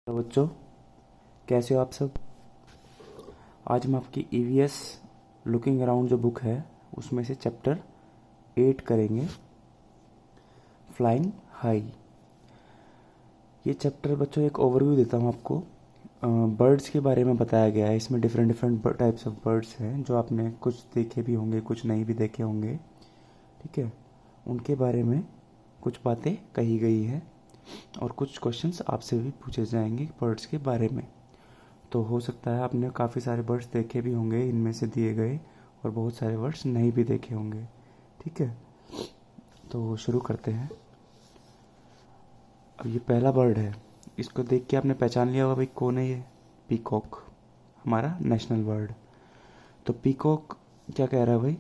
तो बच्चों, कैसे हो आप सब। आज हम आपकी ईवीएस लुकिंग अराउंड जो बुक है उसमें से चैप्टर 8 करेंगे, फ्लाइंग हाई। ये चैप्टर बच्चों एक ओवरव्यू देता हूँ आपको। बर्ड्स के बारे में बताया गया है। इसमें different different types of birds हैं जो आपने कुछ देखे भी होंगे, कुछ नहीं भी देखे होंगे। ठीक है, उनके बारे में कुछ बातें कही गई हैं और कुछ क्वेश्चंस आपसे भी पूछे जाएंगे बर्ड्स के बारे में। तो हो सकता है आपने काफ़ी सारे वर्ड्स देखे भी होंगे इनमें से दिए गए, और बहुत सारे वर्ड्स नहीं भी देखे होंगे। ठीक है, तो शुरू करते हैं। अब ये पहला बर्ड है, इसको देख के आपने पहचान लिया होगा भाई कौन है ये। पीकॉक, हमारा नेशनल बर्ड। तो पीकॉक क्या कह रहा है भाई,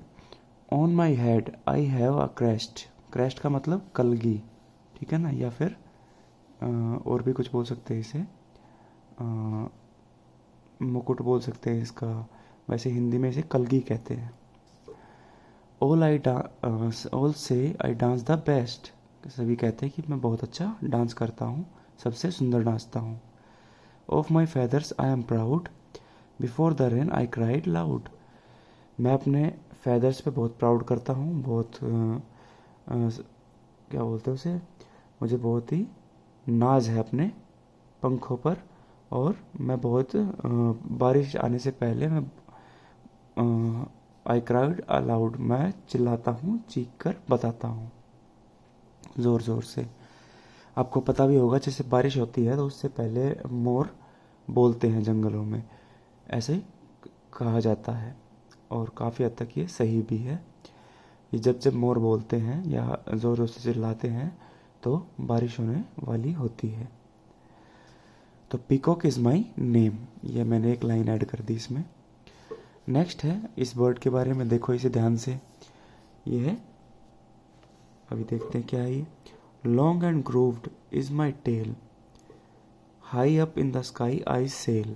on my head I have a crest. Crest का मतलब कलगी, ठीक है ना, या फिर और भी कुछ बोल सकते हैं इसे, मुकुट बोल सकते हैं इसका। वैसे हिंदी में इसे कलगी कहते हैं। ऑल से आई डांस द बेस्ट। सभी कहते हैं कि मैं बहुत अच्छा डांस करता हूँ, सबसे सुंदर नाचता हूँ। Of my feathers I am proud, before the rain I cried loud. मैं अपने फेदर्स पे बहुत प्राउड करता हूँ, बहुत क्या बोलते हैं उसे, मुझे बहुत ही नाज है अपने पंखों पर। और मैं बहुत बारिश आने से पहले मैं आई क्राइड अलाउड, मैं चिल्लाता हूँ, चीख कर बताता हूँ ज़ोर ज़ोर से। आपको पता भी होगा जैसे बारिश होती है तो उससे पहले मोर बोलते हैं जंगलों में, ऐसे ही कहा जाता है। और काफ़ी हद तक ये सही भी है। ये जब जब मोर बोलते हैं या ज़ोर ज़ोर से चिल्लाते हैं तो बारिश होने वाली होती है। तो पीकॉक इज़ माई नेम, ये मैंने एक लाइन ऐड कर दी इसमें। नेक्स्ट है, इस बर्ड के बारे में देखो इसे ध्यान से। ये है, अभी देखते हैं क्या है ये। Long and grooved is my tail, high up in the sky I sail.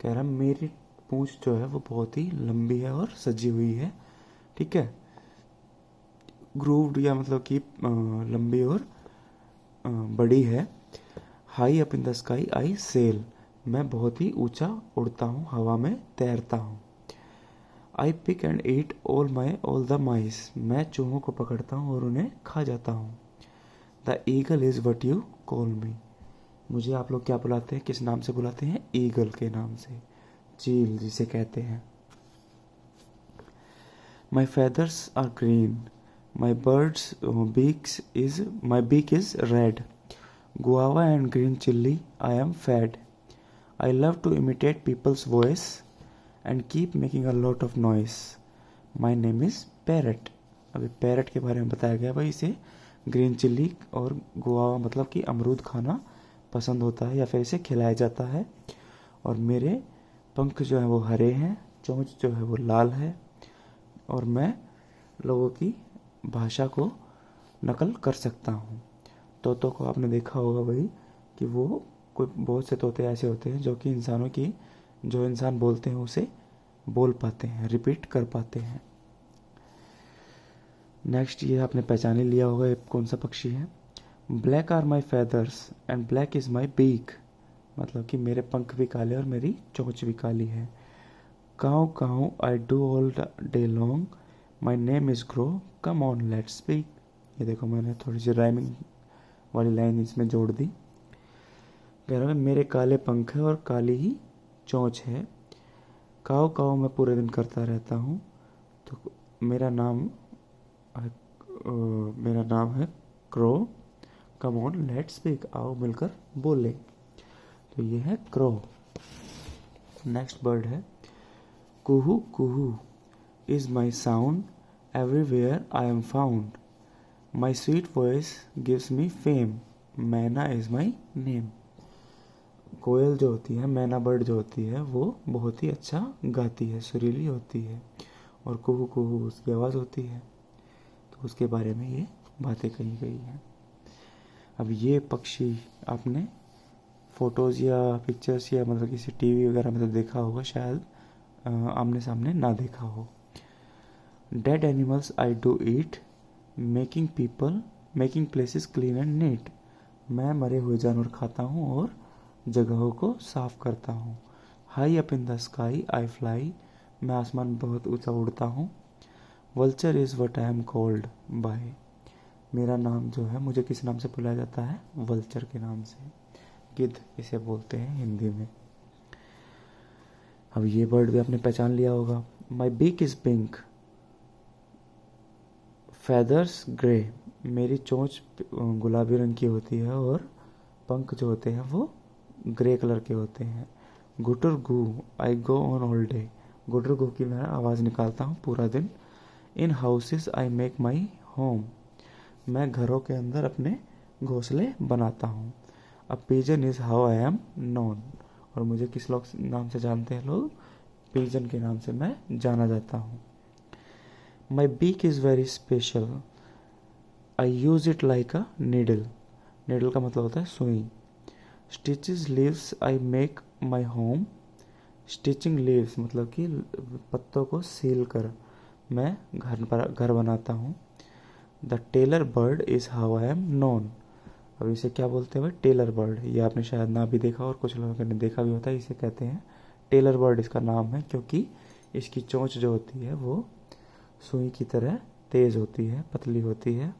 कह रहा मेरी पूंछ जो है वो बहुत ही लंबी है और सजी हुई है। ठीक है, ग्रूव्ड या मतलब कि लंबी और बड़ी है। High up in the sky I sail, मैं बहुत ही ऊंचा उड़ता हूँ, हवा में तैरता हूँ। I pick and eat all the mice, मैं चूहों को पकड़ता हूँ और उन्हें खा जाता हूँ। The eagle is what you call मी, मुझे आप लोग क्या बुलाते हैं, किस नाम से बुलाते हैं, ईगल के नाम से, चील जिसे कहते हैं। My feathers are green, my birds my beak is red, guava and green chili I am fed, I love to imitate people's voice and keep making a lot of noise, my name is parrot। अभी parrot के बारे में बताया गया भाई, इसे green chilli और guava मतलब कि अमरूद खाना पसंद होता है या फिर इसे खिलाया जाता है। और मेरे पंख जो है वो हरे हैं, चोंच जो है वो लाल है, और मैं लोगों की भाषा को नकल कर सकता हूँ। तोतों को आपने देखा होगा भाई कि वो कोई बहुत से तोते ऐसे होते हैं जो कि इंसानों की, जो इंसान बोलते हैं उसे बोल पाते हैं, रिपीट कर पाते हैं। नेक्स्ट ये आपने पहचान ही लिया होगा कौन सा पक्षी है। Black are my feathers and black is my beak, मतलब कि मेरे पंख भी काले और मेरी चोंच भी काली है। Caw caw I do all day long, my name is crow, come on let's speak. ये देखो मैंने थोड़ी सी राइमिंग वाली लाइन इसमें जोड़ दी। कह रहा है मेरे काले पंख है और काली ही चोंच है, काव काव मैं पूरे दिन करता रहता हूँ। तो मेरा नाम है crow, come on let's speak, आओ मिलकर बोले। तो ये है क्रो। नेक्स्ट बर्ड है कुहू कुहू is my sound, everywhere I am found, my sweet voice gives me fame, myna is my name. कोयल जो होती है, मैना बर्ड जो होती है, वो बहुत ही अच्छा गाती है, सुरीली होती है, और कुहू कुहू उसकी आवाज़ होती है। तो उसके बारे में ये बातें कही गई हैं। अब ये पक्षी आपने फ़ोटोज़ या पिक्चर्स या मतलब किसी टीवी वगैरह में तो देखा होगा, शायद आमने सामने ना देखा हो। Dead animals I do eat, making places clean and neat, मैं मरे हुए जानवर खाता हूँ और जगहों को साफ करता हूँ। High up in the sky I fly, मैं आसमान में बहुत ऊंचा उड़ता हूँ। Vulture is what I am called by, मेरा नाम जो है, मुझे किस नाम से बुलाया जाता है? वल्चर के नाम से। गिद्ध इसे बोलते हैं हिंदी में। अब ये वर्ड भी आपने पहचान लिया होगा। My beak is pink, feathers grey, मेरी चोंच गुलाबी रंग की होती है और पंख जो होते हैं वो ग्रे कलर के होते हैं। गुटर गू I go on all day, गुटर गू की मैं आवाज़ निकालता हूँ पूरा दिन। In houses I make my home, मैं घरों के अंदर अपने घोंसले बनाता हूँ। A pigeon is how I am known, और मुझे किस लोग नाम से जानते हैं लोग? पिजन के नाम से मैं जाना जाता हूँ। My beak is very special, I use it like a needle, needle का मतलब होता है सुई। Stitches leaves I make my home, stitching leaves मतलब कि पत्तों को सील कर मैं घर बनाता हूँ। The tailor bird is how I am known, अब इसे क्या बोलते हैं भाई? Tailor bird. ये आपने शायद ना भी देखा और कुछ लोगों ने देखा भी होता है। इसे कहते हैं टेलर बर्ड, इसका नाम है क्योंकि इसकी चोंच जो होती है वो सुई की तरह तेज होती है, पतली होती है,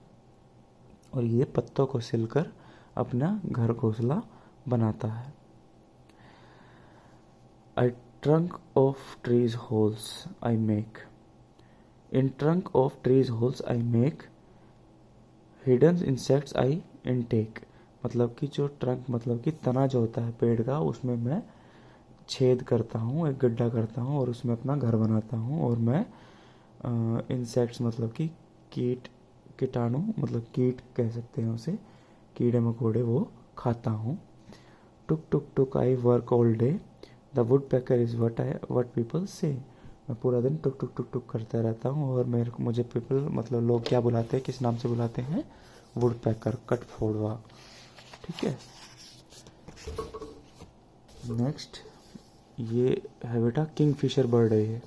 और ये पत्तों को सिलकर अपना घर घोंसला बनाता है। I trunk of trees holes I make, in trunk of trees holes I make hidden insects I intake, मतलब कि जो ट्रंक मतलब कि तना जो होता है पेड़ का, उसमें मैं छेद करता हूँ, एक गड्ढा करता हूँ और उसमें अपना घर बनाता हूँ। और मैं इंसेक्ट्स मतलब कि कीटाणु मतलब कीट कह सकते हैं उसे, कीड़े मकोड़े वो खाता हूँ। टुक टुक टुक I work all day, the woodpecker is what people say, मैं पूरा दिन टुक टुक टुक टुक करता रहता हूँ। और मुझे पीपल मतलब लोग क्या बुलाते हैं, किस नाम से बुलाते हैं? वुड पैकर, कट फोड़वा। ठीक है। नेक्स्ट ये है बेटा किंगफिशर बर्ड है ये।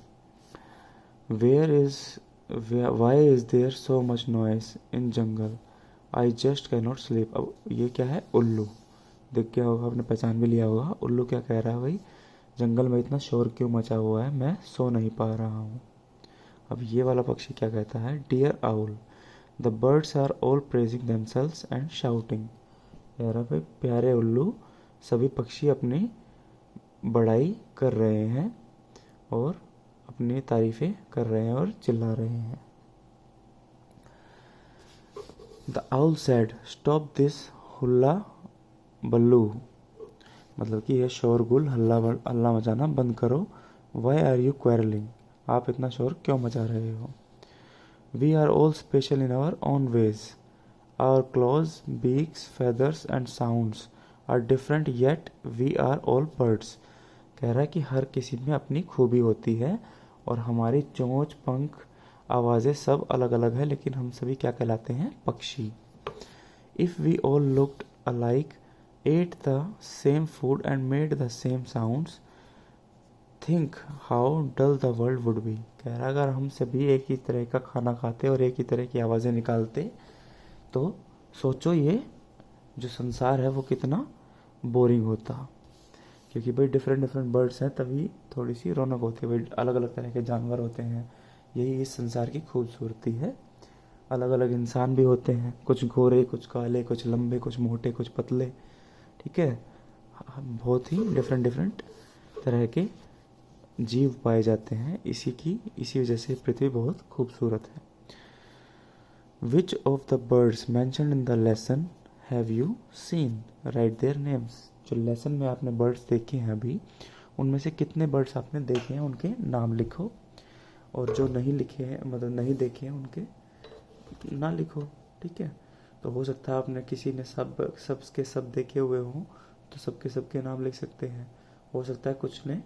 Why is there so much noise in jungle, I just can not sleep. अब ये क्या है? उल्लू। देख क्या होगा, आपने पहचान भी लिया होगा। उल्लू क्या कह रहा है भाई? जंगल में इतना शोर क्यों मचा हुआ है, मैं सो नहीं पा रहा हूँ। अब ये वाला पक्षी क्या कहता है? Dear owl, the birds are all praising themselves and shouting, कह रहा भाई प्यारे उल्लू, सभी पक्षी अपनी बड़ाई कर रहे हैं और अपनी तारीफें कर रहे हैं और चिल्ला रहे हैं। The owl said stop this hullabaloo, मतलब कि यह शोरगुल हल्ला मचाना बंद करो। वाई आर यू क्वेरलिंग, आप इतना शोर क्यों मचा रहे हो? We are all special in our own ways, our claws beaks feathers and sounds are different yet we are all birds, कह रहा है कि हर किसी में अपनी खूबी होती है और हमारी चोंच पंख आवाज़ें सब अलग अलग है, लेकिन हम सभी क्या कहलाते हैं? पक्षी। If we all looked alike, ate the same food and made the same sounds, think how dull the world would be, कह रहा अगर हम सभी एक ही तरह का खाना खाते और एक ही तरह की आवाज़ें निकालते तो सोचो ये जो संसार है वो कितना बोरिंग होता। क्योंकि भाई डिफरेंट डिफरेंट बर्ड्स हैं तभी थोड़ी सी रौनक होती है भाई, अलग अलग तरह के जानवर होते हैं, यही इस संसार की खूबसूरती है। अलग अलग इंसान भी होते हैं, कुछ गोरे, कुछ काले, कुछ लंबे, कुछ मोटे, कुछ पतले। ठीक है, बहुत ही डिफरेंट डिफरेंट तरह के जीव पाए जाते हैं, इसी वजह से पृथ्वी बहुत खूबसूरत है। Which of the birds mentioned in the lesson have you seen, right their names, जो लेसन में आपने बर्ड्स देखे हैं अभी, उनमें से कितने बर्ड्स आपने देखे हैं उनके नाम लिखो, और जो नहीं लिखे हैं मतलब नहीं देखे हैं उनके ना लिखो। ठीक है, तो हो सकता है आपने किसी ने सबके सब देखे हुए हों तो सबके सबके नाम लिख सकते हैं। हो सकता है कुछ ने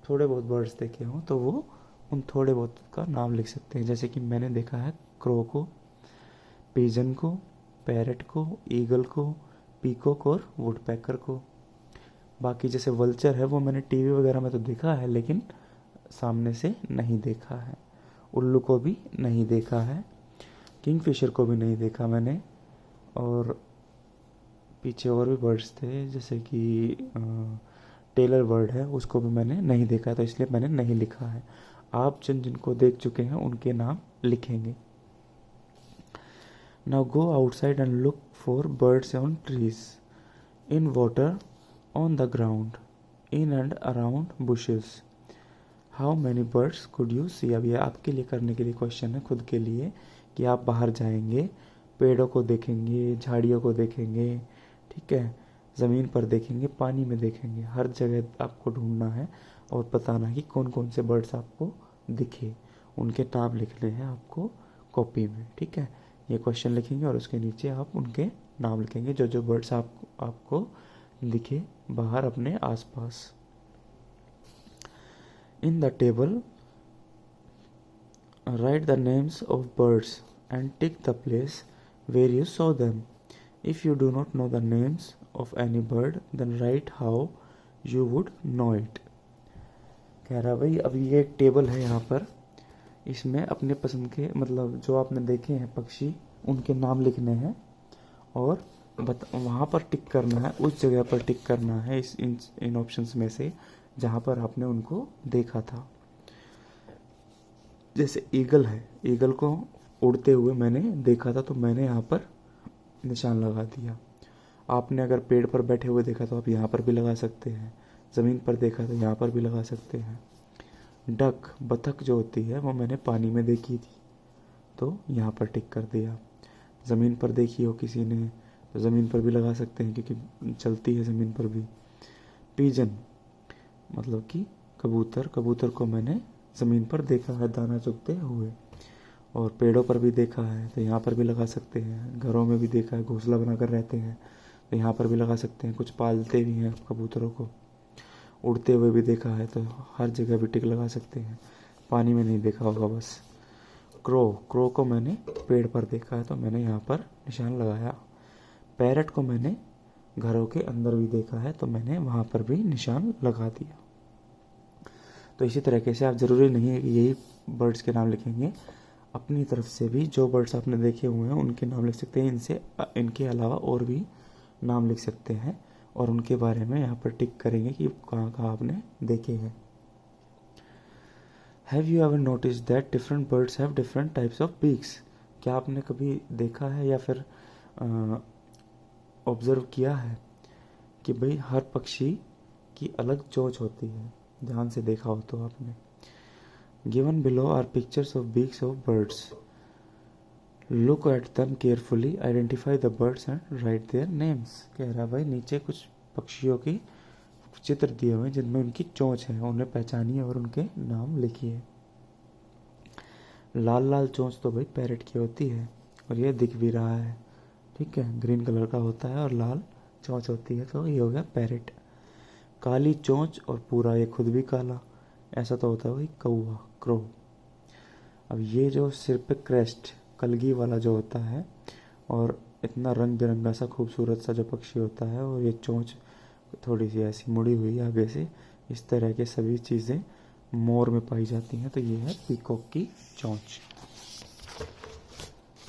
थोड़े बहुत बर्ड्स देखे हों तो वो उन थोड़े बहुत का नाम लिख सकते हैं। जैसे कि मैंने देखा है क्रो को, पिजन को, पैरट को, ईगल को, पीकॉक और वुडपैकर को। बाकी जैसे वल्चर है वो मैंने टीवी वगैरह में तो देखा है लेकिन सामने से नहीं देखा है। उल्लू को भी नहीं देखा है, किंगफिशर को भी नहीं देखा मैंने, और पीछे और भी बर्ड्स थे, जैसे कि टेलर बर्ड है, उसको भी मैंने नहीं देखा है, तो इसलिए मैंने नहीं लिखा है। आप जिन जिनको देख चुके हैं उनके नाम लिखेंगे। Now go outside and look for birds on trees, in water, on the ground, in and around bushes. How many birds could you see. अब ये आपके लिए करने के लिए क्वेश्चन है, खुद के लिए, कि आप बाहर जाएंगे, पेड़ों को देखेंगे, झाड़ियों को देखेंगे, ठीक है, ज़मीन पर देखेंगे, पानी में देखेंगे, हर जगह आपको ढूंढना है और बताना है कि कौन कौन से बर्ड्स आपको दिखे। उनके नाम लिखने हैं आपको कॉपी में, ठीक है। ये क्वेश्चन लिखेंगे और उसके नीचे आप उनके नाम लिखेंगे, जो जो बर्ड्स आपको दिखे बाहर अपने आसपास। In the table, write the names of birds and tick the place where you saw them. If you do not know the names of any bird, then write how you would know it. कह रहा भाई अब ये एक table है यहाँ पर, इसमें अपने पसंद के मतलब जो आपने देखे हैं पक्षी उनके नाम लिखने हैं और वहाँ पर टिक करना है, उस जगह पर टिक करना है इन ऑप्शंस में से जहाँ पर आपने उनको देखा था। जैसे ईगल है, ईगल को उड़ते हुए मैंने देखा था तो मैंने यहाँ पर निशान लगा दिया। आपने अगर पेड़ पर बैठे हुए देखा तो आप यहाँ पर भी लगा सकते हैं, ज़मीन पर देखा तो यहाँ पर भी लगा सकते हैं। डक, बतख जो होती है वो मैंने पानी में देखी थी तो यहाँ पर टिक कर दिया। ज़मीन पर देखी हो किसी ने तो ज़मीन पर भी लगा सकते हैं क्योंकि चलती है ज़मीन पर भी। पीजन मतलब कि कबूतर, कबूतर को मैंने ज़मीन पर देखा है दाना चुगते हुए, और पेड़ों पर भी देखा है तो यहाँ पर भी लगा सकते हैं। घरों में भी देखा है, घोंसला बनाकर रहते हैं तो यहाँ पर भी लगा सकते हैं। कुछ पालते भी हैं कबूतरों को, उड़ते हुए भी देखा है तो हर जगह भी टिक लगा सकते हैं। पानी में नहीं देखा होगा बस। क्रो, क्रो को मैंने पेड़ पर देखा है तो मैंने यहाँ पर निशान लगाया। पैरट को मैंने घरों के अंदर भी देखा है तो मैंने वहाँ पर भी निशान लगा दिया। तो इसी तरीके से आप ज़रूरी नहीं है कि यही बर्ड्स के नाम लिखेंगे, अपनी तरफ से भी जो बर्ड्स आपने देखे हुए हैं उनके नाम लिख सकते हैं। इनके अलावा और भी नाम लिख सकते हैं और उनके बारे में यहाँ पर टिक करेंगे कि कहाँ कहाँ आपने देखे हैं। Have you ever notice that different birds have different types of beaks. क्या आपने कभी देखा है या फिर ऑब्ज़र्व किया है कि भाई हर पक्षी की अलग चोंच होती है, ध्यान से देखा हो तो आपने। Given below are pictures of beaks of birds, look at them carefully, identify the birds and write their names. कह रहा भाई नीचे कुछ पक्षियों की चित्र दिए हुए हैं जिनमें उनकी चोंच है, उन्हें पहचानिए और उनके नाम लिखिए। लाल लाल चोंच तो भाई पैरट की होती है और ये दिख भी रहा है, ठीक है, ग्रीन कलर का होता है और लाल चोंच होती है तो ये हो गया पैरट। काली चोंच और पूरा ये खुद भी काला, ऐसा तो होता है वही कौवा, क्रो। अब ये जो सिर पे क्रेस्ट कलगी वाला जो होता है और इतना रंग बिरंगा सा खूबसूरत सा जो पक्षी होता है और ये चोंच थोड़ी सी ऐसी मुड़ी हुई आगे से, इस तरह के सभी चीज़ें मोर में पाई जाती हैं तो ये है पीकॉक की चोंच।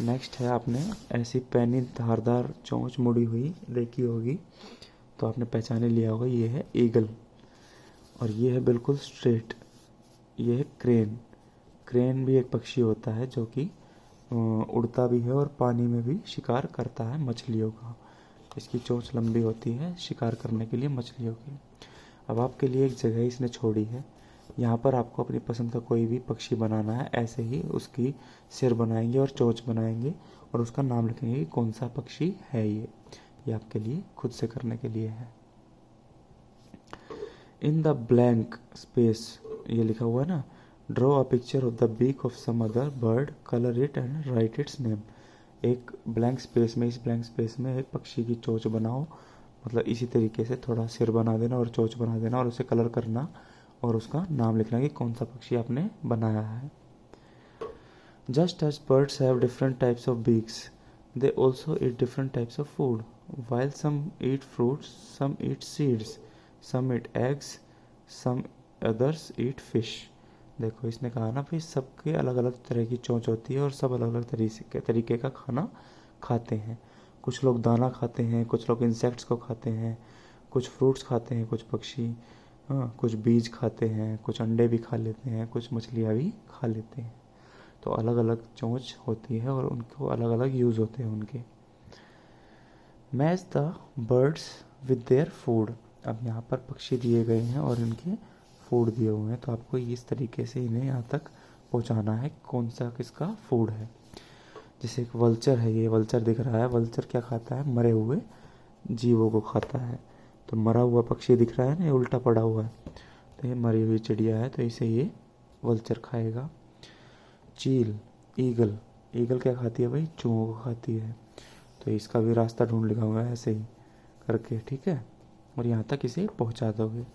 नेक्स्ट है, आपने ऐसी पैनी धारदार चोंच मुड़ी हुई देखी होगी तो आपने पहचाने लिया होगा, ये है ईगल। और ये है बिल्कुल स्ट्रेट, ये है क्रेन। क्रेन भी एक पक्षी होता है जो कि उड़ता भी है और पानी में भी शिकार करता है मछलियों का। इसकी चोंच लंबी होती है शिकार करने के लिए मछलियों की। अब आपके लिए एक जगह इसने छोड़ी है, यहाँ पर आपको अपनी पसंद का कोई भी पक्षी बनाना है। ऐसे ही उसकी सिर बनाएंगे और चोंच बनाएंगे और उसका नाम लिखेंगे कि कौन सा पक्षी है ये आपके लिए खुद से करने के लिए है। इन द ब्लैंक स्पेस, ये लिखा हुआ है ना, draw a picture of the beak of some other bird, colour it and write its name. एक ब्लैंक स्पेस में, इस ब्लैंक स्पेस में एक पक्षी की चोंच बनाओ, मतलब इसी तरीके से थोड़ा सिर बना देना और चोंच बना देना और उसे कलर करना और उसका नाम लिखना कि कौन सा पक्षी आपने बनाया है। Just as birds have different types of beaks, they also eat different types of food. While some eat fruits, some eat seeds, some eat eggs, some others eat fish. देखो इसने कहा ना भाई सबके अलग अलग तरह की चोंच होती है और सब अलग अलग तरीके का खाना खाते हैं। कुछ लोग दाना खाते हैं, कुछ लोग इंसेक्ट्स को खाते हैं, कुछ फ्रूट्स खाते हैं, कुछ पक्षी, हाँ, कुछ बीज खाते हैं, कुछ अंडे भी खा लेते हैं, कुछ मछलियाँ भी खा लेते हैं। तो अलग अलग चोंच होती है और उनको अलग अलग यूज़ होते हैं उनके। Match the birds with their food. अब यहाँ पर पक्षी दिए गए हैं और इनके फूड दिए हुए हैं, तो आपको इस तरीके से इन्हें यहाँ तक पहुँचाना है कौन सा किसका फूड है। जैसे एक वल्चर है, ये वल्चर दिख रहा है, वल्चर क्या खाता है? मरे हुए जीवों को खाता है। तो मरा हुआ पक्षी दिख रहा है ना, ये उल्टा पड़ा हुआ है, तो ये मरी हुई चिड़िया है, तो इसे ये वल्चर खाएगा। चील, ईगल, ईगल क्या खाती है भाई? चूहों को खाती है, तो इसका भी रास्ता ढूंढ लिखाऊंगा ऐसे ही करके, ठीक है, और यहाँ तक इसे पहुँचा दोगे।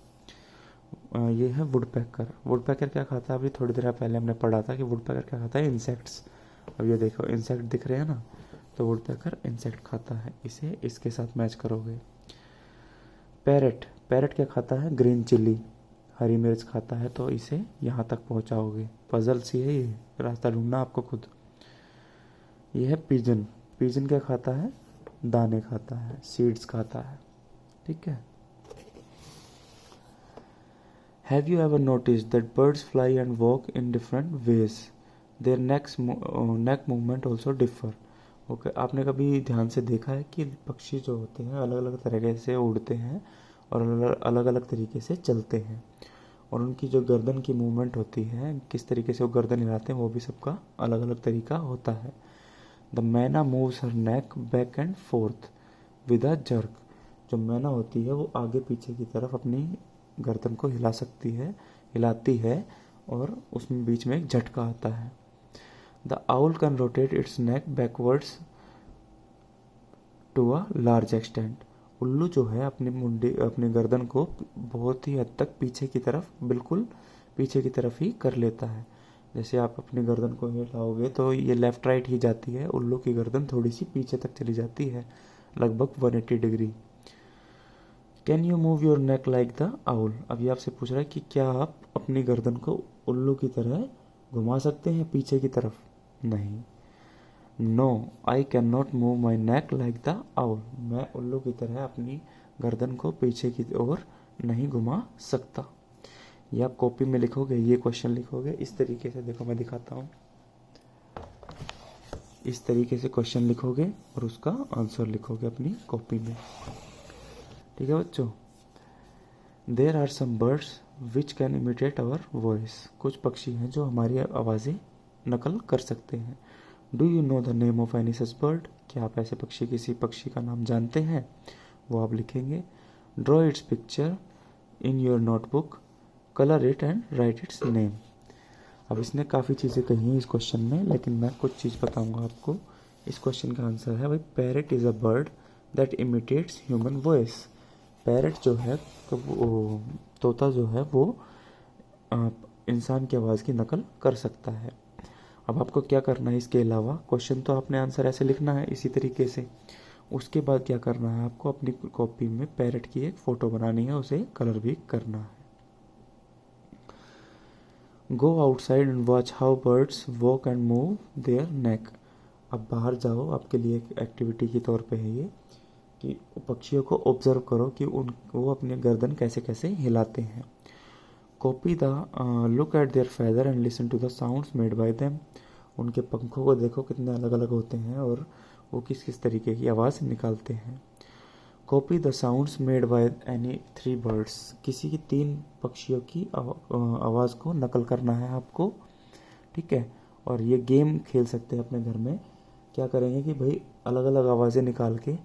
ये है वुडपैकर। वुडपैकर क्या खाता है? अभी थोड़ी देर पहले हमने पढ़ा था कि वुडपैकर क्या खाता है? इंसेक्ट्स। अब ये देखो इंसेक्ट दिख रहे हैं ना, तो वुडपैकर इंसेक्ट खाता है, इसे इसके साथ मैच करोगे। पैरेट, पैरेट क्या खाता है? ग्रीन चिल्ली, हरी मिर्च खाता है, तो इसे यहाँ तक पहुँचाओगे। पजल सी है ये, रास्ता ढूंढना आपको खुद। ये है पिजन। पिजन क्या खाता है? दाने खाता है, सीड्स खाता है, ठीक है। Have you ever notice that birds fly and walk in different ways, their neck movement also differ. Okay, आपने कभी ध्यान से देखा है कि पक्षी जो होते हैं अलग अलग तरीके से उड़ते हैं और अलग अलग तरीके से चलते हैं, और उनकी जो गर्दन की मूवमेंट होती है, किस तरीके से वो गर्दन हिलाते हैं, वो भी सबका अलग अलग तरीका होता है। द मैना moves her neck back and fourth with a jerk. जो मैना होती है वो आगे पीछे की तरफ अपनी गर्दन को हिला सकती है, हिलाती है, और उसमें बीच में एक झटका आता है। The owl can rotate its neck backwards to a large extent. उल्लू जो है अपनी गर्दन को बहुत ही हद तक पीछे की तरफ, बिल्कुल पीछे की तरफ ही कर लेता है। जैसे आप अपनी गर्दन को हिलाओगे तो ये लेफ्ट राइट ही जाती है, उल्लू की गर्दन थोड़ी सी पीछे तक चली जाती है, लगभग 180 degree. Can you move your neck like the owl. अभी आपसे पूछ रहा है कि क्या आप अपनी गर्दन को उल्लू की तरह घुमा सकते हैं पीछे की तरफ? नहीं। No, I can not move my neck like the owl. मैं उल्लू की तरह अपनी गर्दन को पीछे की ओर नहीं घुमा सकता। ये आप कॉपी में लिखोगे, ये क्वेश्चन लिखोगे इस तरीके से, देखो मैं दिखाता हूँ, इस तरीके से क्वेश्चन लिखोगे और उसका आंसर लिखोगे अपनी कॉपी में, ठीक है बच्चों। There are some birds which can imitate our voice. कुछ पक्षी हैं जो हमारी आवाज़ें नकल कर सकते हैं। Do you know the name of any such bird. क्या आप ऐसे पक्षी, किसी पक्षी का नाम जानते हैं? वो आप लिखेंगे। Draw it's picture in your notebook, colour it and write its name. अब इसने काफ़ी चीज़ें कही हैं इस क्वेश्चन में, लेकिन मैं कुछ चीज़ बताऊंगा आपको। इस क्वेश्चन का आंसर है भाई, parrot is a bird that imitates human voice. Parrot जो है, तो वो तोता जो है वो इंसान की आवाज़ की नकल कर सकता है। अब आपको क्या करना है इसके अलावा, क्वेश्चन तो आपने आंसर ऐसे लिखना है इसी तरीके से, उसके बाद क्या करना है आपको, अपनी कॉपी में पैरेट की एक फ़ोटो बनानी है, उसे कलर भी करना है। गो outside and watch how birds walk and move their neck. अब बाहर जाओ, आपके लिए एक एक्टिविटी के तौर पे है ये, कि पक्षियों को ऑब्जर्व करो कि वो अपने गर्दन कैसे कैसे हिलाते हैं। Copy the look at their feather and listen to the sounds made by them. उनके पंखों को देखो कितने अलग अलग होते हैं और वो किस किस तरीके की आवाज़ निकालते हैं। Copy the sounds made by any 3 birds. किसी की 3 पक्षियों की आवाज़ को नकल करना है आपको, ठीक है। और ये गेम खेल सकते हैं अपने घर में। क्या करेंगे कि भाई अलग अलग आवाज़ें निकाल के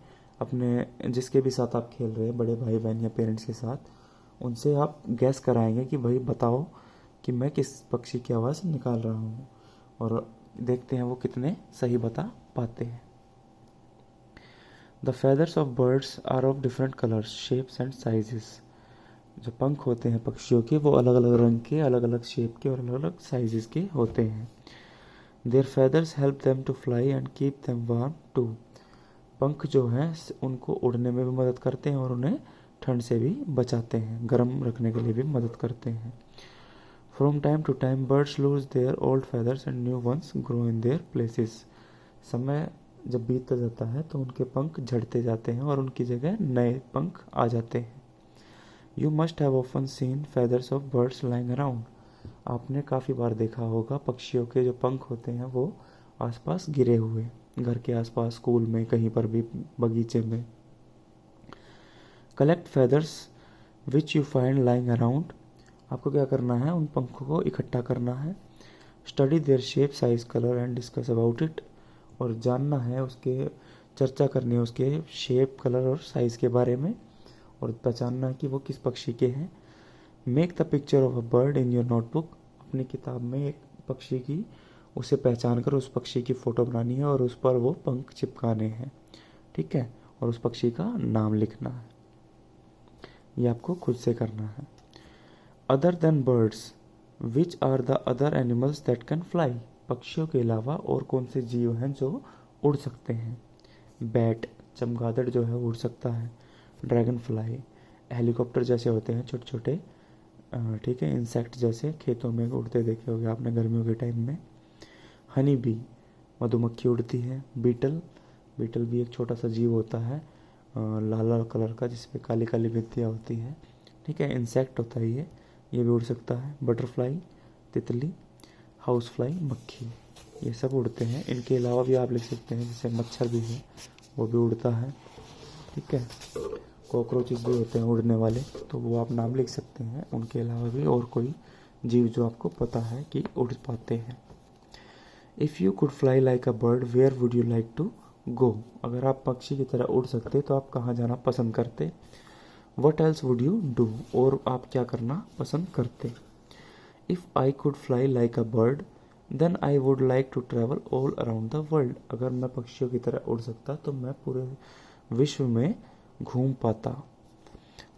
अपने जिसके भी साथ आप खेल रहे हैं, बड़े भाई बहन या पेरेंट्स के साथ, उनसे आप गैस कराएंगे कि भाई बताओ कि मैं किस पक्षी की आवाज़ निकाल रहा हूँ, और देखते हैं वो कितने सही बता पाते हैं। The feathers of birds are of different colours, shapes and sizes. जो पंख होते हैं पक्षियों के वो अलग अलग रंग के, अलग अलग शेप के और अलग अलग साइजेस के होते हैं। Their feathers help them to fly and keep them warm too. पंख जो हैं उनको उड़ने में भी मदद करते हैं और उन्हें ठंड से भी बचाते हैं, गर्म रखने के लिए भी मदद करते हैं। From time to time birds lose their old feathers and new ones grow in their places. समय जब बीतता जाता है तो उनके पंख झड़ते जाते हैं और उनकी जगह नए पंख आ जाते हैं। You must have often seen feathers of birds lying around. आपने काफ़ी बार देखा होगा पक्षियों के जो पंख होते हैं वो आसपास गिरे हुए, घर के आसपास, स्कूल में, कहीं पर भी, बगीचे में। Collect feathers which you find lying around. आपको क्या करना है, उन पंखों को इकट्ठा करना है। Study their shape, size, colour and discuss about it. और जानना है उसके, चर्चा करनी है उसके शेप, कलर और साइज़ के बारे में, और पहचानना है कि वो किस पक्षी के हैं। Make the picture of a bird in your notebook. अपनी किताब में एक पक्षी की, उसे पहचान कर उस पक्षी की फ़ोटो बनानी है और उस पर वो पंख चिपकाने हैं, ठीक है, और उस पक्षी का नाम लिखना है। ये आपको खुद से करना है। Other than birds which are the other animals that can fly. पक्षियों के अलावा और कौन से जीव हैं जो उड़ सकते हैं। बैट, चमगादड़ जो है उड़ सकता है। ड्रैगन फ्लाई, हेलीकॉप्टर जैसे होते हैं छोटे छोटे, ठीक है, इंसेक्ट जैसे खेतों में उड़ते देखे होंगे आपने गर्मियों के टाइम में। हनी बी, मधुमक्खी उड़ती है। बीटल, बीटल भी एक छोटा सा जीव होता है, लाल लाल कलर का, जिसपे काली काली बिंदियाँ होती है, ठीक है, इंसेक्ट होता है ये भी उड़ सकता है। बटरफ्लाई, तितली। हाउस फ्लाई, मक्खी, ये सब उड़ते हैं। इनके अलावा भी आप लिख सकते हैं, जैसे मच्छर भी है, वो भी उड़ता है, ठीक है। कॉकरोचेस भी होते हैं उड़ने वाले, तो वो आप नाम लिख सकते हैं। उनके अलावा भी और कोई जीव जो आपको पता है कि उड़ पाते हैं। If you could fly like a bird where would you like to go. अगर आप पक्षी की तरह उड़ सकते तो आप कहाँ जाना पसंद करते। What else would you do, और आप क्या करना पसंद करते। If I could fly like a bird then I would like to travel all around the world. अगर मैं पक्षियों की तरह उड़ सकता तो मैं पूरे विश्व में घूम पाता।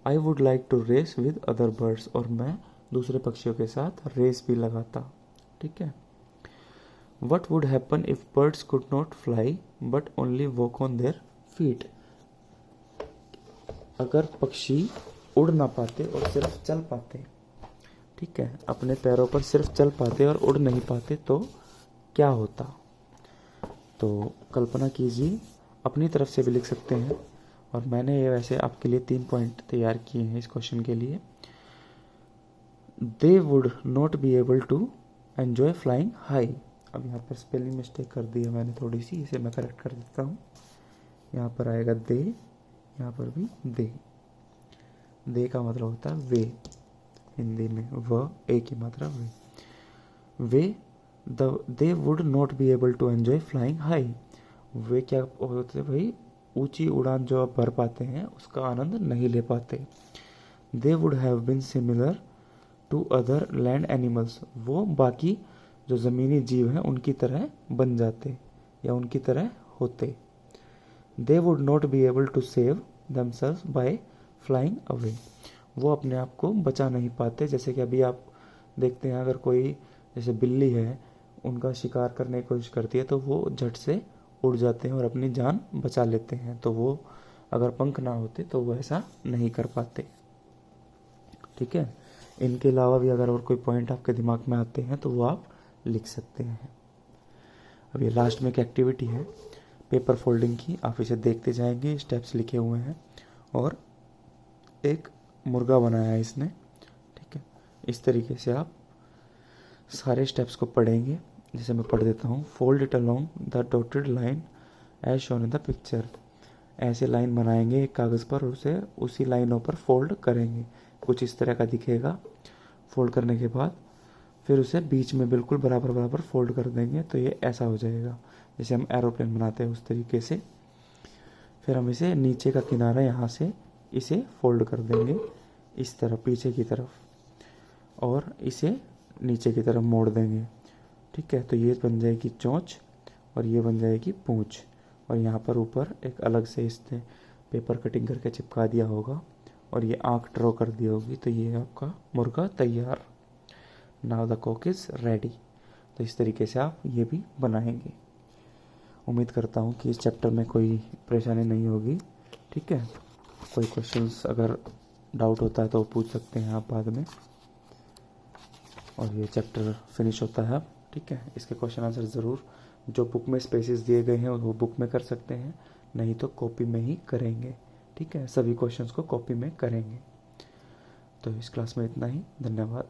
I would like to race with other birds, और मैं दूसरे पक्षियों के साथ रेस भी लगाता, ठीक है। What would happen if birds could not fly but only walk on their feet. अगर पक्षी उड़ ना पाते और सिर्फ चल पाते, ठीक है, अपने पैरों पर सिर्फ चल पाते और उड़ नहीं पाते, तो क्या होता। तो कल्पना कीजिए, अपनी तरफ से भी लिख सकते हैं, और मैंने ये वैसे आपके लिए 3 पॉइंट तैयार किए हैं इस क्वेश्चन के लिए। They would not be able to enjoy flying high. अब यहाँ पर स्पेलिंग मिस्टेक कर दी है मैंने थोड़ी सी, इसे मैं करेक्ट कर देता हूँ। यहाँ पर आएगा दे, यहाँ पर भी दे। दे का मतलब होता है वे, हिंदी में व, ए की मात्रा वे। They would not be able to enjoy flying high. वे क्या होते भाई, ऊंची उड़ान जो आप भर पाते हैं उसका आनंद नहीं ले पाते। They would have been similar to other land animals. वो बाकी जो ज़मीनी जीव हैं उनकी तरह बन जाते या उनकी तरह होते। They would not be able to save themselves by flying away. वो अपने आप को बचा नहीं पाते। जैसे कि अभी आप देखते हैं, अगर कोई जैसे बिल्ली है, उनका शिकार करने की कोशिश करती है तो वो झट से उड़ जाते हैं और अपनी जान बचा लेते हैं। तो वो अगर पंख ना होते तो वो ऐसा नहीं कर पाते, ठीक है। इनके अलावा भी अगर और कोई पॉइंट आपके दिमाग में आते हैं तो वो आप लिख सकते हैं। अब ये लास्ट में एक एक्टिविटी है पेपर फोल्डिंग की, आप इसे देखते जाएंगे, स्टेप्स लिखे हुए हैं, और एक मुर्गा बनाया है इसने, ठीक है। इस तरीके से आप सारे स्टेप्स को पढ़ेंगे। जैसे मैं पढ़ देता हूँ। Fold it along the dotted line as shown in the picture. ऐसे लाइन बनाएंगे एक कागज़ पर और उसे उसी लाइनों पर फोल्ड करेंगे। कुछ इस तरह का दिखेगा। फोल्ड करने के बाद फिर उसे बीच में बिल्कुल बराबर बराबर फोल्ड कर देंगे तो ये ऐसा हो जाएगा, जैसे हम एरोप्लेन बनाते हैं उस तरीके से। फिर हम इसे नीचे का किनारा यहाँ से इसे फोल्ड कर देंगे इस तरफ पीछे की तरफ, और इसे नीचे की तरफ मोड़ देंगे, ठीक है। तो ये बन जाएगी चोंच और ये बन जाएगी पूंछ, और यहाँ पर ऊपर एक अलग से इसने पेपर कटिंग करके चिपका दिया होगा और ये आँख ड्रॉ कर दी होगी। तो ये आपका मुर्गा तैयार। Now the cock is ready. तो इस तरीके से आप ये भी बनाएंगे। उम्मीद करता हूँ कि इस चैप्टर में कोई परेशानी नहीं होगी, ठीक है। कोई क्वेश्चंस अगर डाउट होता है तो पूछ सकते हैं आप बाद में। और ये चैप्टर फिनिश होता है अब, ठीक है। इसके क्वेश्चन आंसर ज़रूर जो बुक में स्पेसेस दिए गए हैं वो बुक में कर सकते हैं, नहीं तो कॉपी में ही करेंगे। ठीक है, सभी क्वेश्चंस को कॉपी में करेंगे। तो इस क्लास में इतना ही, धन्यवाद।